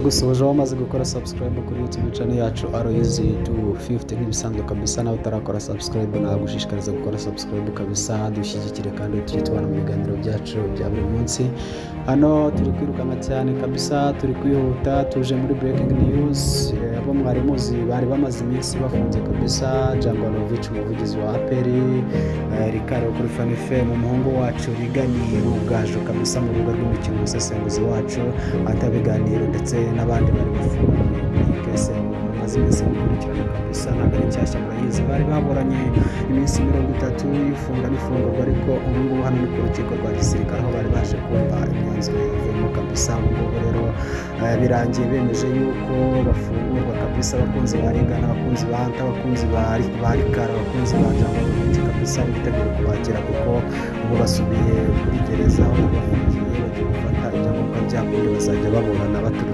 gusoje wamaze gukora subscribe kuri YouTube channel yacu Aloys 250 nk'ibisanzwe kabisa, nawe utarakora subscribe nagushishikariza gukora subscribe kabisa, dushyigikire kandi tuyitwana mu biganiro byacu bya buri munsi. Hano turi kwirukanka cyane kabisa, turi kwihuta, tuje muri breaking news. Abo mwari muzi bari bamaze iminsi bafunze kabisa, Jangwanovic umuvugizi wa APR, Ricardo kuri Fan FM umuhungu wacu Rigani Rugaju kabisa mu rubuga rw'imikino, umusesenguzi wacu atabiganiro ndetse n'abandi bari bafungiye muri kese maze iminsi gukurikirana kabisa, ntabwo ari nshyashya murayizi, bari baburanye iminsi 30 y'ifunga n'ifungurwa, ariko ubu ngubu hano ni ku rukiko rwa gisirikare aho bari baje kumva imyanzuro yavuyemo kabisa. Ubu rero birangiye bemeje yuko bafungurwa kabisa, abakunzi ba Rigana, abakunzi ba Anta, abakunzi ba Rikara, abakunzi ba Jangwanovic kabisa bitegura kubakira, kuko ubu basubiye kuri gereza aho bafungiye bagiye gufata ibyangombwa byabo bazajya baburana baturutse